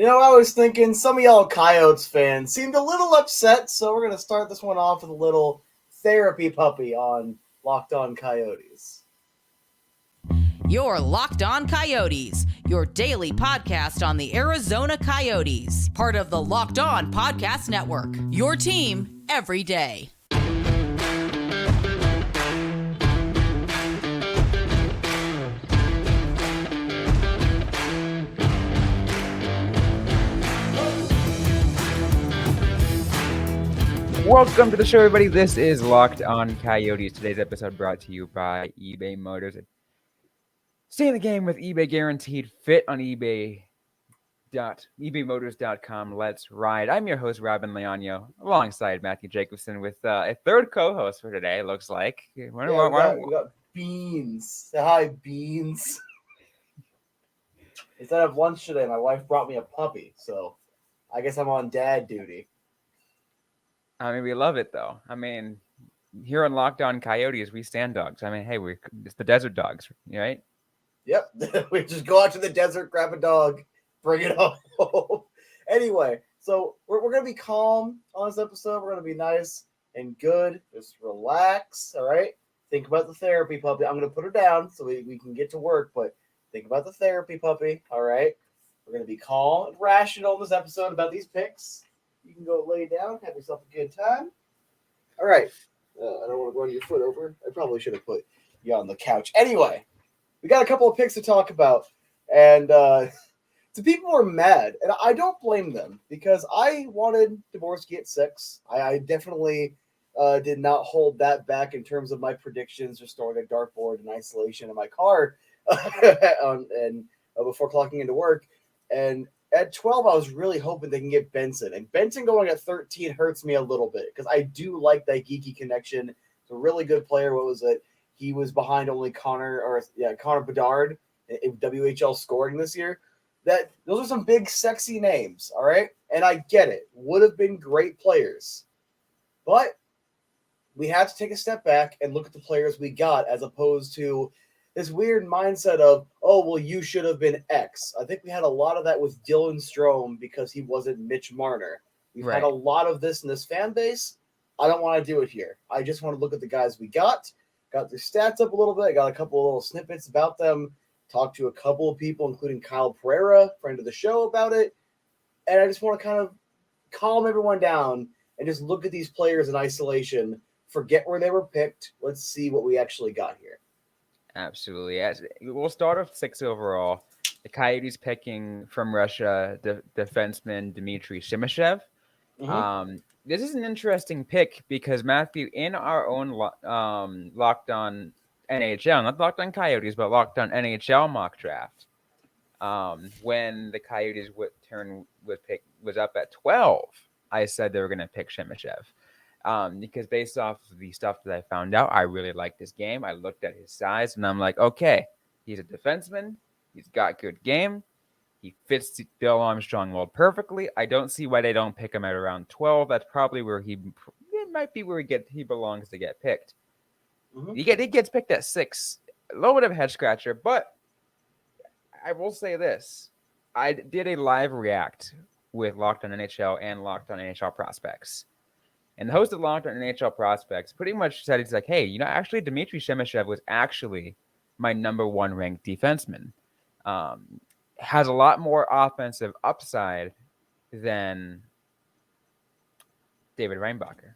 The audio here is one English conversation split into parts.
I was thinking some of y'all Coyotes fans seemed a little upset, so we're going to start this one off with a little therapy puppy on Locked On Coyotes. You're Locked On Coyotes, your daily podcast on the Arizona Coyotes, part of the Locked On Podcast Network, your team every day. Welcome to the show, everybody. This is Locked On Coyotes. Today's episode brought to you by eBay Motors. Stay in the game with eBay Guaranteed Fit on ebaymotors.com. Let's ride. I'm your host, Robyn Leonio, alongside Matthew Jacobson with a third co-host for today, looks like. We got Beans. Hi, Beans. Instead of lunch today, my wife brought me a puppy, so I guess I'm on dad duty. I mean, we love it, though. I mean, here on Locked On Coyotes, we stand dogs. I mean, hey, it's the desert dogs, right? Yep. We just go out to the desert, grab a dog, bring it home. Anyway, so we're going to be calm on this episode. We're going to be nice and good. Just relax, all right? Think about the therapy puppy. I'm going to put her down so we can get to work, but think about the therapy puppy, all right? We're going to be calm and rational in this episode about these picks. You can go lay down, have yourself a good time. All right. I don't want to run your foot over. I probably should have put you on the couch. Anyway, we got a couple of picks to talk about. And the people were mad. And I don't blame them because I wanted Dvorsky at 6. I definitely did not hold that back in terms of my predictions or storing a dartboard in isolation in my car before clocking into work. And at 12, I was really hoping they can get Benson. And Benson going at 13 hurts me a little bit because I do like that geeky connection. It's a really good player. What was it? He was behind only Connor Bedard in WHL scoring this year. Those are some big, sexy names, all right? And I get it. Would have been great players. But we have to take a step back and look at the players we got as opposed to this weird mindset of, oh, well, you should have been X. I think we had a lot of that with Dylan Strome because he wasn't Mitch Marner. We've had a lot of this in this fan base. I don't want to do it here. I just want to look at the guys we got their stats up a little bit. I got a couple of little snippets about them, talked to a couple of people, including Kyle Pereira, friend of the show, about it. And I just want to kind of calm everyone down and just look at these players in isolation, forget where they were picked. Let's see what we actually got here. Absolutely. Yes. We'll start off 6 overall. The Coyotes picking from Russia, the defenseman Dmitry Simashev. Mm-hmm. This is an interesting pick because, Matthew, in our own Locked On NHL, not Locked On Coyotes, but Locked On NHL mock draft, when the Coyotes was up at 12, I said they were going to pick Simashev. Because based off of the stuff that I found out, I really liked his game. I looked at his size, and I'm like, okay, he's a defenseman. He's got good game. He fits the Bill Armstrong mold perfectly. I don't see why they don't pick him at around 12. That's probably where he belongs to get picked. Mm-hmm. He gets picked at 6. A little bit of a head scratcher, but I will say this. I did a live react with Locked On NHL and Locked On NHL Prospects. And the host of Locked On NHL Prospects pretty much said, he's like, hey, actually, Dmitry Simashev was actually my number 1 ranked defenseman. Has a lot more offensive upside than David Reinbacher.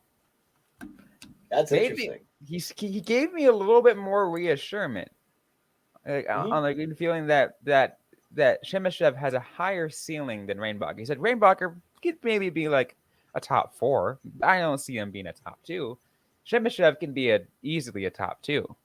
That's interesting. He gave me a little bit more reassurance. On the feeling that Simashev has a higher ceiling than Reinbacher. He said Reinbacher could maybe be like a top 4. I don't see him being a top 2. Simashev can be easily a top 2.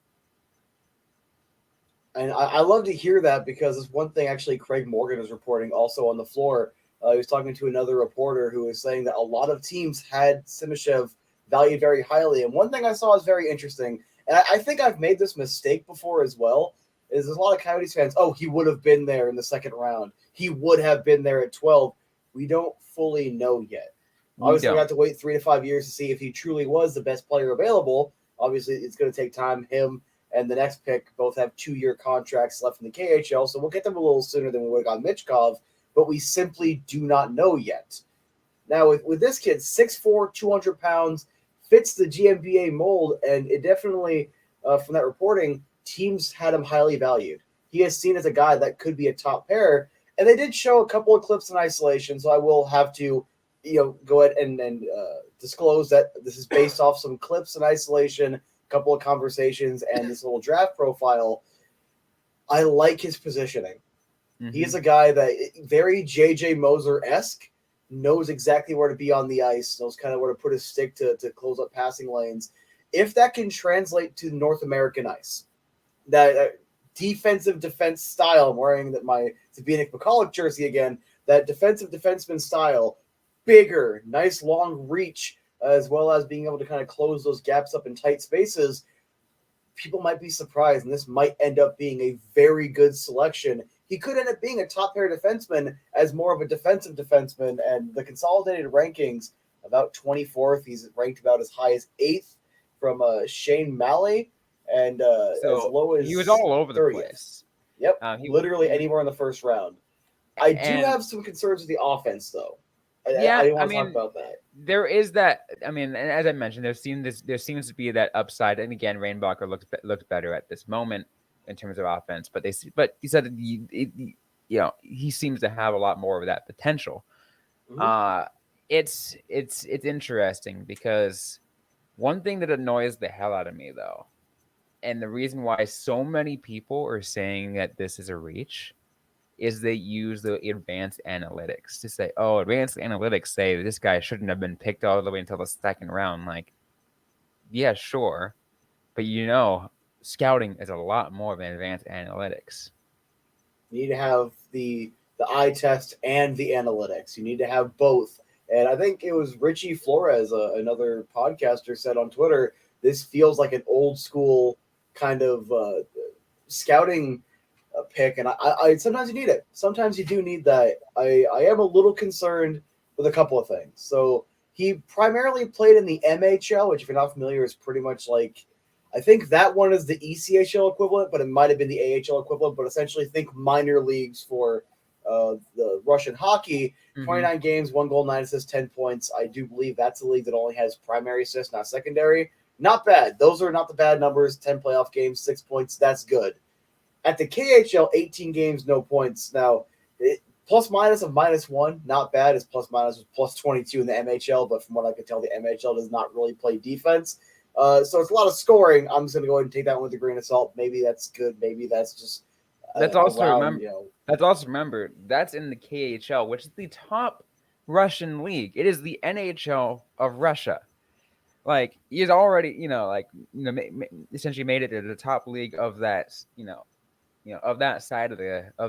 And I love to hear that because it's one thing actually Craig Morgan was reporting also on the floor. He was talking to another reporter who was saying that a lot of teams had Simashev valued very highly. And one thing I saw is very interesting, and I think I've made this mistake before as well, is there's a lot of Coyotes fans, oh, he would have been there in the second round. He would have been there at 12. We don't fully know yet. Obviously, we have to wait 3 to 5 years to see if he truly was the best player available. Obviously, it's going to take time. Him and the next pick both have 2-year contracts left in the KHL, so we'll get them a little sooner than we would have got Michkov. but we simply do not know yet. Now, with this kid, 6'4", 200 pounds, fits the GMBA mold, and it definitely, from that reporting, teams had him highly valued. He is seen as a guy that could be a top pair, and they did show a couple of clips in isolation, so I will have to, go ahead and disclose that this is based off some clips in isolation, a couple of conversations, and this little draft profile. I like his positioning. Mm-hmm. He is a guy that very JJ Moser-esque, knows exactly where to be on the ice, knows kind of where to put his stick to close up passing lanes. If that can translate to North American ice, that defensive defense style, I'm wearing my Zbigniew McCulloch jersey again, that defensive defenseman style, bigger, nice long reach, as well as being able to kind of close those gaps up in tight spaces, people might be surprised, and this might end up being a very good selection. He could end up being a top pair defenseman as more of a defensive defenseman, and the consolidated rankings, about 24th. He's ranked about as high as 8th from Shane Malley, and as low as he was all over 30th. The place. Yep, literally anywhere in the first round. I do have some concerns with the offense, though. I didn't want to talk about that. There is that. I mean, and as I mentioned, there seems to be that upside. And again, Rainbacher looks better at this moment in terms of offense. But he said he seems to have a lot more of that potential. Mm-hmm. It's interesting because one thing that annoys the hell out of me, though, and the reason why so many people are saying that this is a reach, is they use the advanced analytics to say, oh, advanced analytics say this guy shouldn't have been picked all the way until the second round. Like, yeah, sure. But scouting is a lot more than advanced analytics. You need to have the eye test and the analytics. You need to have both. And I think it was Richie Flores, another podcaster, said on Twitter, this feels like an old school kind of scouting pick, and I sometimes you need it. Sometimes you do need that. I am a little concerned with a couple of things. So he primarily played in the MHL, which if you're not familiar is pretty much like, I think that one is the ECHL equivalent, but it might have been the AHL equivalent, but essentially think minor leagues for the Russian hockey. 29 games, 1 goal, 9 assists, 10 points. I do believe that's a league that only has primary assists, not secondary. Not bad. Those are not the bad numbers. 10 playoff games, 6 points. That's good. At the KHL, 18 games, no points. Now, plus minus of -1, not bad. It's plus minus of plus 22 in the MHL, but from what I can tell, the MHL does not really play defense. So it's a lot of scoring. I'm just going to go ahead and take that one with a grain of salt. Maybe that's good. Maybe that's just Let's also remember that's in the KHL, which is the top Russian league. It is the NHL of Russia. Like, he's already, essentially made it to the top league of that, of that side of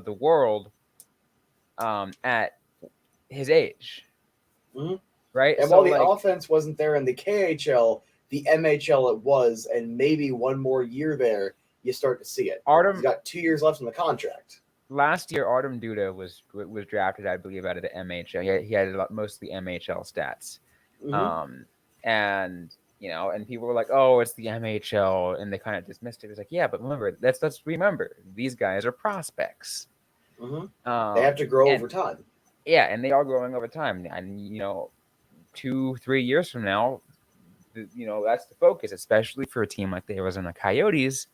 the world, at his age, right? And while the offense wasn't there in the KHL, the MHL it was, and maybe one more year there, you start to see it. He's got 2 years left in the contract. Last year, Artem Duda was drafted, I believe, out of the MHL. He had most of the MHL stats, and people were like, "Oh, it's the MHL," and they kind of dismissed it. It's like, yeah, but remember, let's remember, these guys are prospects. They have to grow over time. Yeah, and they are growing over time. And 2-3 years from now, that's the focus, especially for a team like the Arizona Coyotes,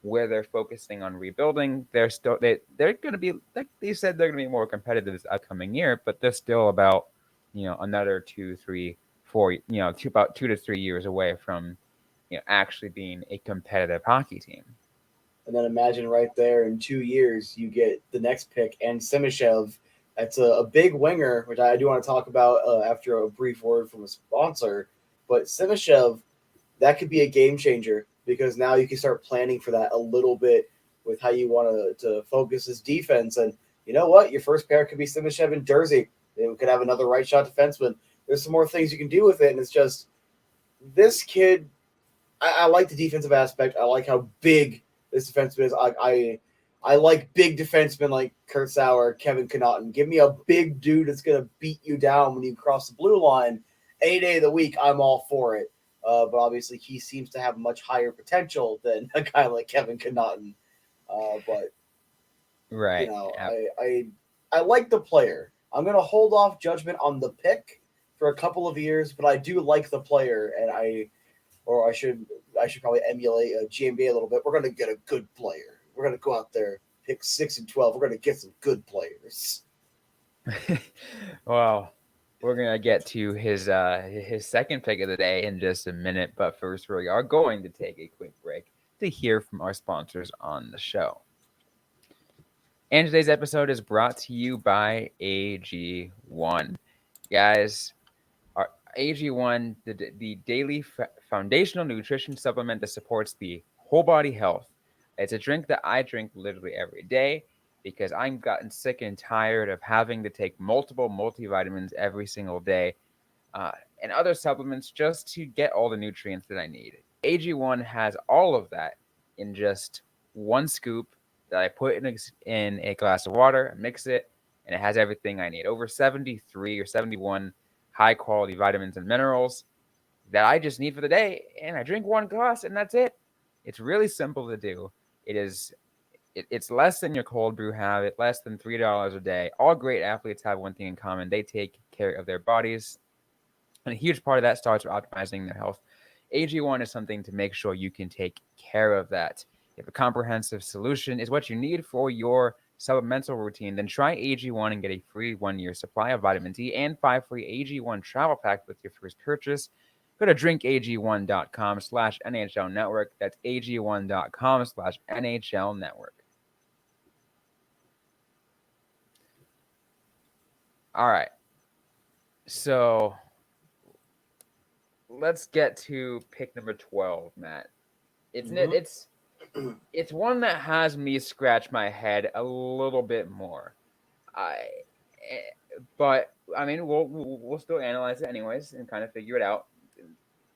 where they're focusing on rebuilding. They're going to be, like they said, they're going to be more competitive this upcoming year, but they're still about another 2, 3, 4, about 2 to 3 years away from actually being a competitive hockey team. And then imagine right there in 2 years you get the next pick and Simashev. That's a big winger, which I do want to talk about after a brief word from a sponsor. But Simashev, that could be a game changer, because now you can start planning for that a little bit with how you want to focus his defense. And you know what? Your first pair could be Simashev and Jersey. Then we could have another right shot defenseman. There's some more things you can do with it. And it's just, this kid, I like the defensive aspect. I like how big this defenseman is. I like big defensemen like Kurt Sauer, Kevin Connaughton. Give me a big dude that's going to beat you down when you cross the blue line. Any day of the week, I'm all for it. But obviously, he seems to have much higher potential than a guy like Kevin Connaughton. But right, I like the player. I'm going to hold off judgment on the pick for a couple of years, but I do like the player, and I should probably emulate GMB a little bit. We're going to get a good player. We're going to go out there, pick 6 and 12. We're going to get some good players. Well, we're gonna get to his second pick of the day in just a minute, but first we are going to take a quick break to hear from our sponsors on the show. And today's episode is brought to you by AG1. Guys, our AG1, the daily foundational nutrition supplement that supports the whole body health. It's a drink that I drink literally every day because I'm gotten sick and tired of having to take multiple multivitamins every single day and other supplements just to get all the nutrients that I need. AG1 has all of that in just one scoop that I put in a glass of water, mix it, and it has everything I need. Over 73 or 71 high quality vitamins and minerals that I just need for the day. And I drink one glass and that's it. It's really simple to do. It's less than your cold brew habit, less than $3 a day. All great athletes have one thing in common. They take care of their bodies. And a huge part of that starts with optimizing their health. AG1 is something to make sure you can take care of that. If a comprehensive solution is what you need for your supplemental routine, then try AG1 and get a free 1-year supply of vitamin D and 5 free AG1 travel packs with your first purchase. Go to drinkag1.com/NHL network. That's ag1.com/NHL network. All right. So let's get to pick number 12, Matt. It's one that has me scratch my head a little bit more. But I mean, we'll still analyze it anyways and kind of figure it out.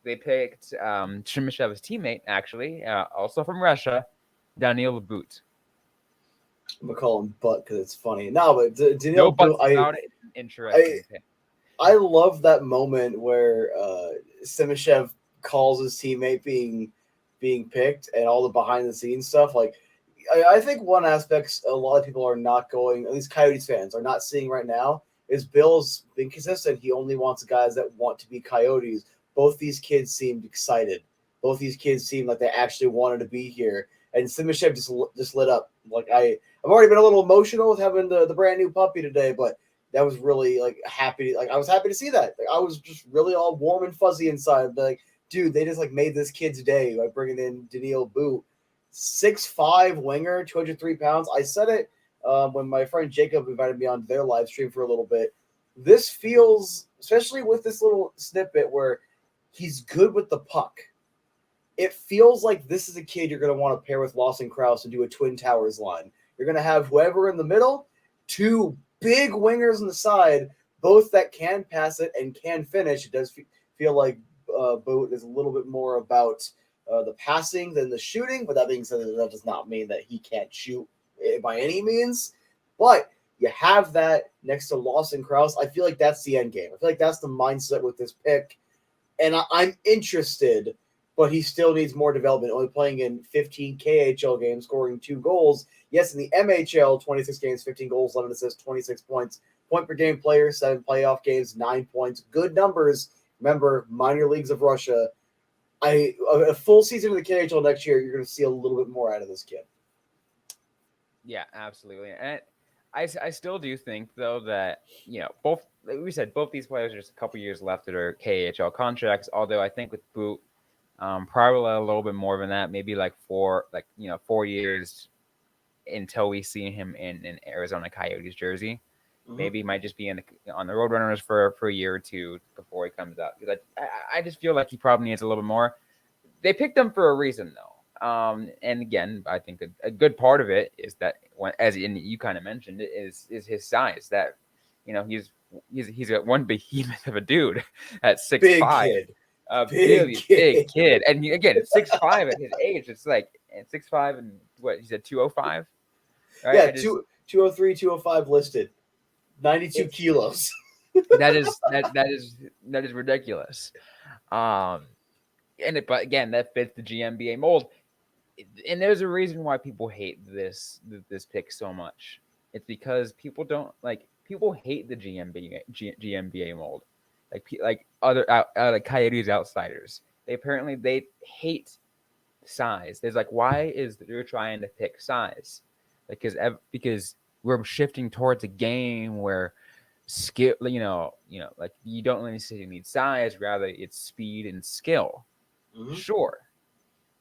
They picked Simashev's teammate, actually, also from Russia, Daniil But. I'm gonna call him But because it's funny. No, but Daniil No But, buts about it. Interesting pick. I love that moment where Simashev calls his teammate being picked and all the behind the scenes stuff. Like, I think one aspect a lot of people are not going, at least Coyotes fans are not seeing right now, is Bill's being consistent. He only wants guys that want to be Coyotes. Both these kids seemed excited. Both these kids seemed like they actually wanted to be here. And Simashev just lit up. Like I've already been a little emotional with having the brand new puppy today, but that was really like happy. Like I was happy to see that. Like I was just really all warm and fuzzy inside. Like, dude, they just like made this kid's day by bringing in Daniil But, 6'5" winger, 203 pounds. I said it when my friend Jacob invited me on their live stream for a little bit. This feels, especially with this little snippet where he's good with the puck. It feels like this is a kid you're going to want to pair with Lawson Krause and do a Twin Towers line. You're going to have whoever in the middle, two big wingers on the side, both that can pass it and can finish. It does feel like Boat is a little bit more about the passing than the shooting, but that being said, that does not mean that he can't shoot by any means. But you have that next to Lawson Krause. I feel like that's the end game. I feel like that's the mindset with this pick. And I'm interested, but he still needs more development. Only playing in 15 KHL games, scoring 2 goals. Yes, in the MHL, 26 games, 15 goals, 11 assists, 26 points. Point per game player, 7 playoff games, 9 points. Good numbers. Remember, minor leagues of Russia. A full season of the KHL next year, you're going to see a little bit more out of this kid. Yeah, absolutely. And I still do think, though, that, both, like we said, both these players are just a couple years left of their KHL contracts. Although I think with Boot, probably a little bit more than that, maybe like 4 years until we see him in Arizona Coyotes jersey. Mm-hmm. Maybe he might just be on the Roadrunners for a year or two before he comes up. Because I just feel like he probably needs a little bit more. They picked him for a reason, though. And again, I think a good part of it is that, as you kind of mentioned, is his size. That he's got one behemoth of a dude at 6'5". A big kid. And again, 6'5" at his age. It's like 6'5" and what he said, 205. Right? Yeah, 203, 205 listed. 92 kilos. that is ridiculous. But again, that fits the GMBA mold. And there's a reason why people hate this pick so much. It's because people hate the GMBA mold, like other like Coyotes outsiders. They hate size. There's like, why is they're trying to pick size? Because we're shifting towards a game where skill, like you don't necessarily need size, rather it's speed and skill. Mm-hmm. Sure,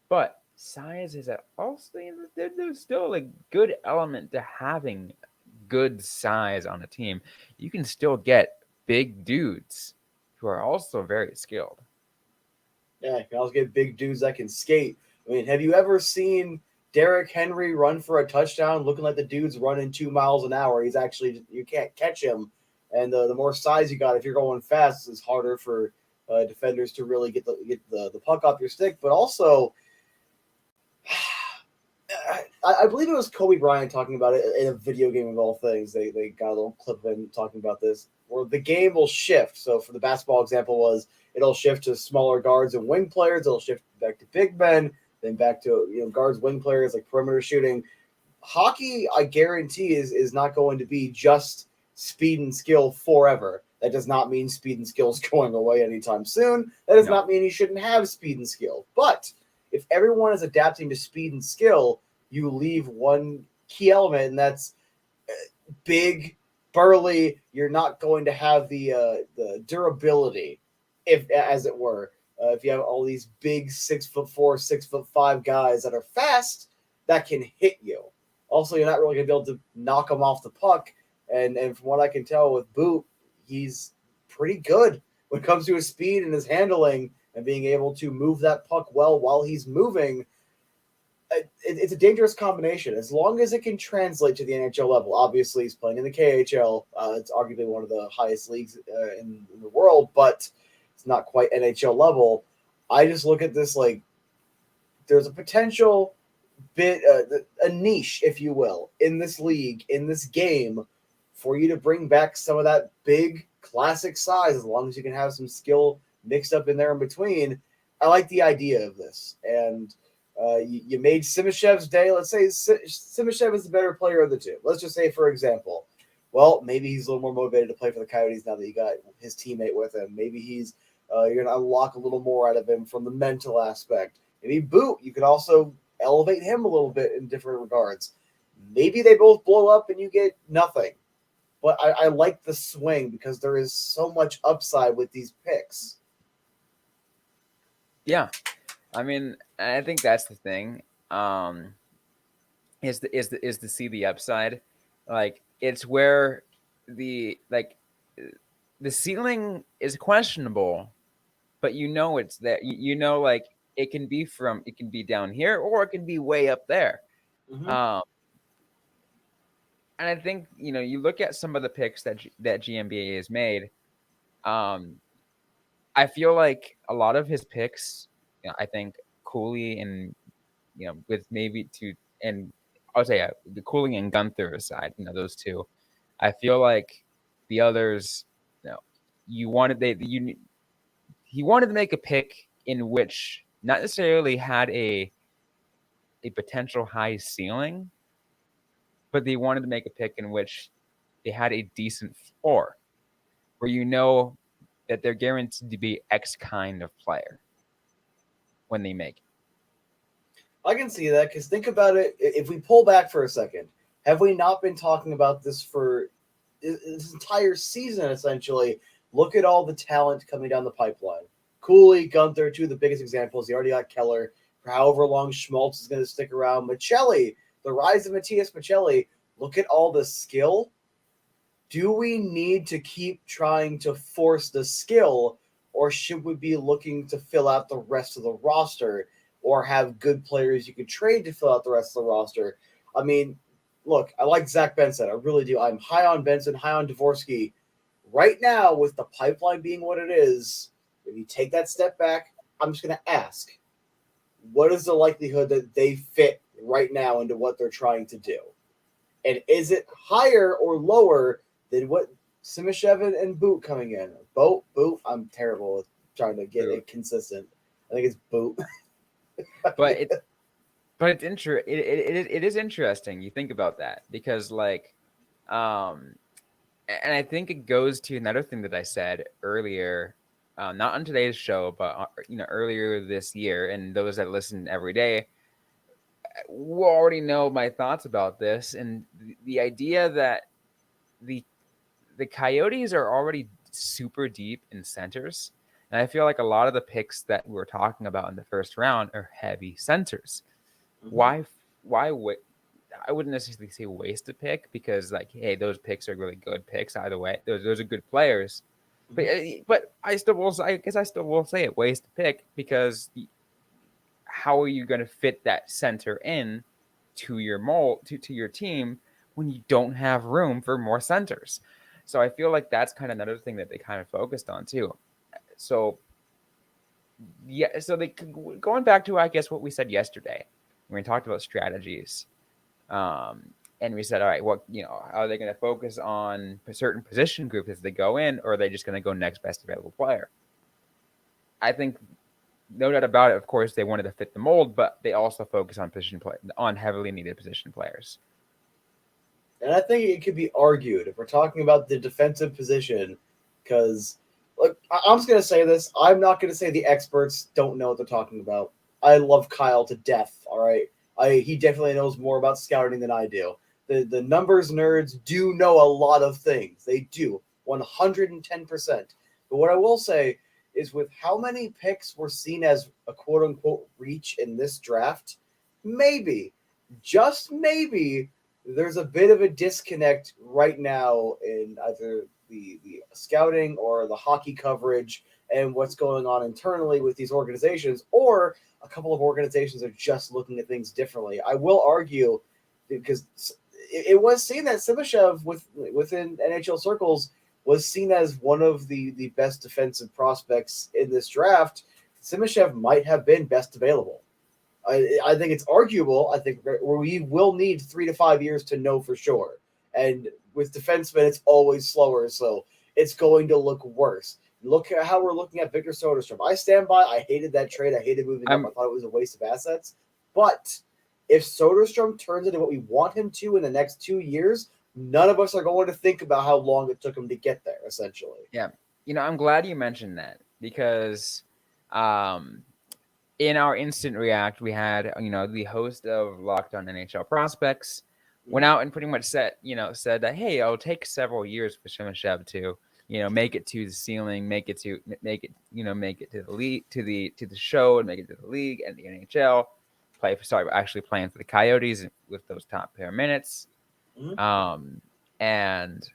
but size is also, there's still a good element to having good size on a team. You can still get big dudes who are also very skilled. Yeah, you can also get big dudes that can skate. I mean, have you ever seen Derrick Henry run for a touchdown looking like the dude's running 2 miles an hour? He's actually, you can't catch him. And the more size you got, if you're going fast, it's harder for defenders to really get the puck off your stick. But also, I believe it was Kobe Bryant talking about it in a video game of all things. They got a little clip of him talking about this, where the game will shift. So for the basketball example was it'll shift to smaller guards and wing players. It'll shift back to big men, then back to guards, wing players, like perimeter shooting. Hockey, I guarantee, is not going to be just speed and skill forever. That does not mean speed and skill is going away anytime soon. That does not mean you shouldn't have speed and skill. But if everyone is adapting to speed and skill, you leave one key element, and that's big, burly. You're not going to have the durability, if as it were. If you have all these big 6'4", 6'5" guys that are fast, that can hit you. Also, you're not really going to be able to knock them off the puck. And from what I can tell with Boot, he's pretty good when it comes to his speed and his handling and being able to move that puck well while he's moving. It's a dangerous combination as long as it can translate to the NHL level. Obviously, he's playing in the KHL. It's arguably one of the highest leagues in the world, but it's not quite NHL level. I just look at this like there's a potential bit, a niche, if you will, in this league, in this game, for you to bring back some of that big classic size as long as you can have some skill mixed up in there in between. I like the idea of this. And you made Simashev's day. Let's say Simashev is the better player of the two. Let's just say, for example, well, maybe he's a little more motivated to play for the Coyotes now that you got his teammate with him. Maybe he's you're going to unlock a little more out of him from the mental aspect. Maybe Boot, you could also elevate him a little bit in different regards. Maybe they both blow up and you get nothing. But I like the swing because there is so much upside with these picks. Yeah. I mean, I think that's the thing. Is to see the upside. Like, it's where the ceiling is questionable, but it's there. Like it can be down here or it can be way up there. Mm-hmm. And I think you look at some of the picks that GMBA has made. I feel like a lot of his picks, I think Cooley and with maybe and I'll say the Cooley and Gunther aside, those two. I feel like the others, he wanted to make a pick in which not necessarily had a potential high ceiling, but they wanted to make a pick in which they had a decent floor, where that they're guaranteed to be X kind of player when they make it. I can see that because think about it. If we pull back for a second, have we not been talking about this for this entire season, essentially? Look at all the talent coming down the pipeline. Cooley, Gunther, two of the biggest examples. You already got Keller. For however long Schmaltz is going to stick around. Machelli, the rise of Matthias Machelli. Look at all the skill. Do we need to keep trying to force the skill, or should we be looking to fill out the rest of the roster, or have good players you could trade to fill out the rest of the roster? I mean, look, I like Zach Benson. I really do. I'm high on Benson, high on Dvorsky. Right now, with the pipeline being what it is, if you take that step back, I'm just going to ask, what is the likelihood that they fit right now into what they're trying to do? And is it higher or lower than what Simashev and Boot coming in? Boot, I'm terrible with trying to get it consistent. I think it's Boot. But it is interesting. You think about that because, like, And I think it goes to another thing that I said earlier, not on today's show, but earlier this year. And those that listen every day will already know my thoughts about this. And the idea that the Coyotes are already super deep in centers. And I feel like a lot of the picks that we're talking about in the first round are heavy centers. Mm-hmm. Why I wouldn't necessarily say waste a pick, because like, hey, those picks are really good picks either way. Those are good players. But Mm-hmm. I still will. I guess I still will say it, waste a pick, because how are you going to fit that center in to your mold to your team when you don't have room for more centers? So I feel like that's kind of another thing that they kind of focused on too. So yeah, so they going back to, I guess, what we said yesterday when we talked about strategies. And we said, all right, are they going to focus on a certain position group as they go in, or are they just going to go next best available player? I think, no doubt about it, of course, they wanted to fit the mold, but they also focus on on heavily needed position players. And I think it could be argued if we're talking about the defensive position, because look, I'm just going to say this. I'm not going to say the experts don't know what they're talking about. I love Kyle to death. All right, he definitely knows more about scouting than I do. The numbers nerds do know a lot of things. They do 110%. But what I will say is, with how many picks were seen as a quote unquote reach in this draft, maybe, just maybe, there's a bit of a disconnect right now in either the scouting or the hockey coverage and what's going on internally with these organizations, or a couple of organizations are just looking at things differently. I will argue, because it was seen that Simashev within NHL circles was seen as one of the best defensive prospects in this draft. Simashev might have been best available. I think it's arguable. I think we will need 3 to 5 years to know for sure. And with defensemen, it's always slower, so it's going to look worse. Look at how we're looking at Victor Soderstrom. I stand by. I hated that trade. I hated moving up. I thought it was a waste of assets. But if Soderstrom turns into what we want him to in the next 2 years, none of us are going to think about how long it took him to get there, essentially. Yeah. I'm glad you mentioned that, because in our instant react, we had, the host of Locked On NHL Prospects went out and pretty much said that, hey, it'll take several years for Simashev to, make it to the ceiling, make it to the league, to the show, and make it to the league and the NHL. Actually playing for the Coyotes with those top pair minutes. Mm-hmm. And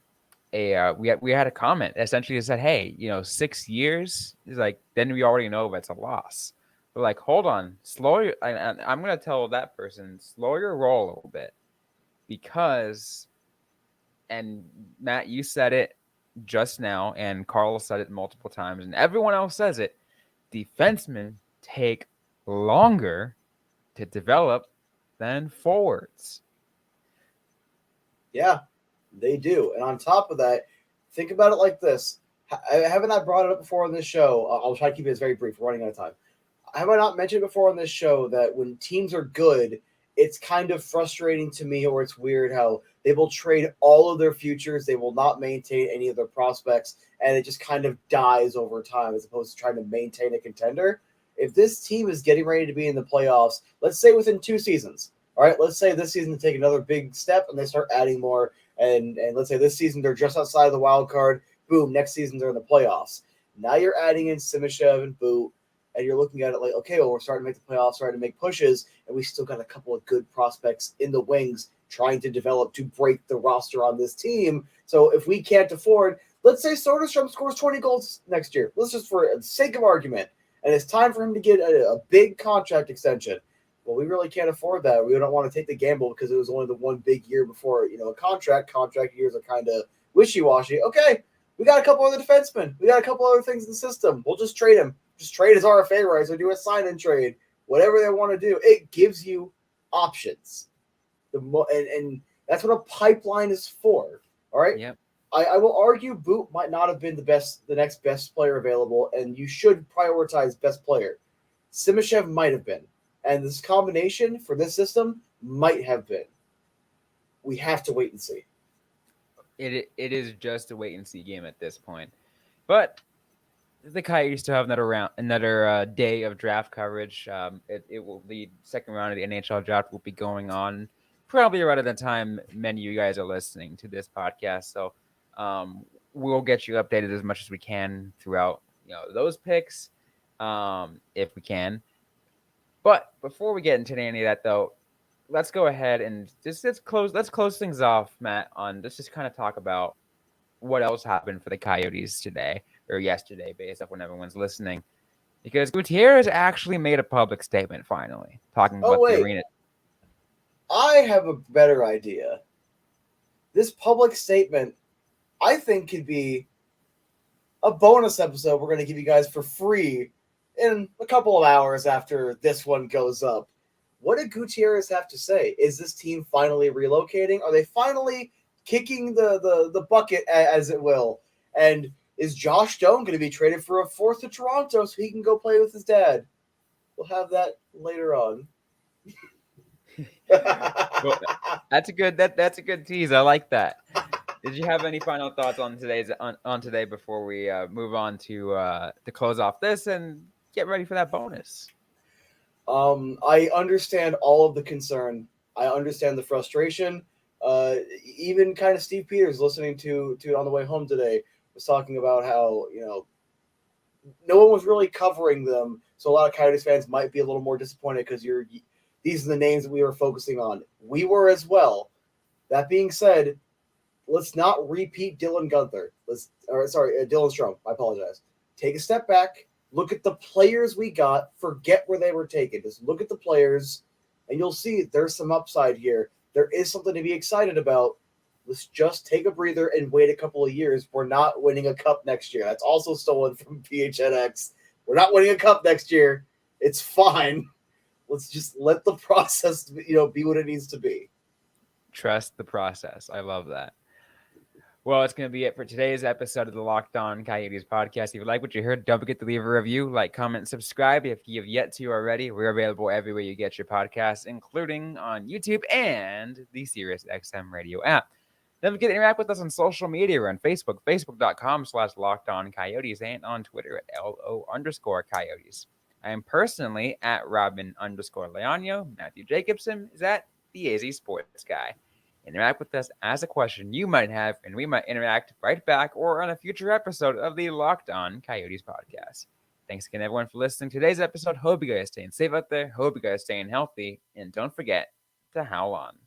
we had a comment essentially that said, hey, 6 years is like, then we already know that's a loss. But like, hold on, I'm going to tell that person, slow your roll a little bit, because, and Matt, you said it just now, and Carl said it multiple times, and everyone else says it, defensemen take longer to develop than forwards. Yeah, they do. And on top of that, think about it like this. Haven't I brought it up before on this show? I'll try to keep it very brief. We're running out of time. Have I not mentioned before on this show that when teams are good, it's kind of frustrating to me, or it's weird how they will trade all of their futures. They will not maintain any of their prospects, and it just kind of dies over time as opposed to trying to maintain a contender. If this team is getting ready to be in the playoffs, let's say within 2 seasons, all right, let's say this season to take another big step and they start adding more, and let's say this season they're just outside of the wild card, boom, next season they're in the playoffs. Now you're adding in Simashev and But, and you're looking at it like, okay, well, we're starting to make the playoffs, starting to make pushes, and we still got a couple of good prospects in the wings trying to develop to break the roster on this team. So if we can't afford, let's say Soderstrom scores 20 goals next year. Let's just, for the sake of argument, and it's time for him to get a big contract extension. Well, we really can't afford that. We don't want to take the gamble because it was only the one big year before, a contract. Contract years are kind of wishy-washy. Okay, we got a couple other defensemen. We got a couple other things in the system. We'll just trade him. Just trade his RFA rights or do a sign-in trade. Whatever they want to do. It gives you options. And that's what a pipeline is for. All right? Yep. I will argue But might not have been the next best player available, and you should prioritize best player. Simashev might have been. And this combination for this system might have been. We have to wait and see. it is just a wait and see game at this point. But the Coyotes still have another day of draft coverage. It will the second round of the NHL draft will be going on probably around the time many of you guys are listening to this podcast. So we'll get you updated as much as we can throughout those picks, if we can. But before we get into any of that, though, let's go ahead and let's close things off, Matt. Let's just kind of talk about what else happened for the Coyotes today or yesterday, based off when everyone's listening. Because Gutierrez actually made a public statement finally, talking Oh, about the wait. arena. I have a better idea. This public statement, I think, could be a bonus episode we're going to give you guys for free in a couple of hours after this one goes up. What did Gutierrez have to say? Is this team finally relocating? Are they finally kicking the bucket, as it will? And is Josh Stone going to be traded for a fourth to Toronto so he can go play with his dad? We'll have that later on. Well, that's a good tease. I like that. Did you have any final thoughts on today before we move on to close off this and get ready for that bonus? I understand all of the concern. I understand the frustration. Even kind of Steve Peters, listening to it on the way home today, was talking about how no one was really covering them, so a lot of Coyotes fans might be a little more disappointed because these are the names that we were focusing on. We were as well. That being said, let's not repeat Dylan Strome. I apologize. Take a step back. Look at the players we got. Forget where they were taken. Just look at the players, and you'll see there's some upside here. There is something to be excited about. Let's just take a breather and wait a couple of years. We're not winning a cup next year. That's also stolen from PHNX. We're not winning a cup next year. It's fine. Let's just let the process, be what it needs to be. Trust the process. I love that. Well, it's going to be it for today's episode of the Locked On Coyotes podcast. If you like what you heard, don't forget to leave a review, like, comment, subscribe. If you have yet to already, we're available everywhere you get your podcasts, including on YouTube and the SiriusXM radio app. Don't forget to interact with us on social media. We're on Facebook, facebook.com/LockedOnCoyotes, and on Twitter at LO_Coyotes. I am personally at Robyn_Leano. Matthew Jacobson is at the AZ Sports Guy. Interact with us, ask a question you might have, and we might interact right back or on a future episode of the Locked On Coyotes podcast. Thanks again, everyone, for listening to today's episode. Hope you guys staying safe out there. Hope you guys staying healthy. And don't forget to howl on.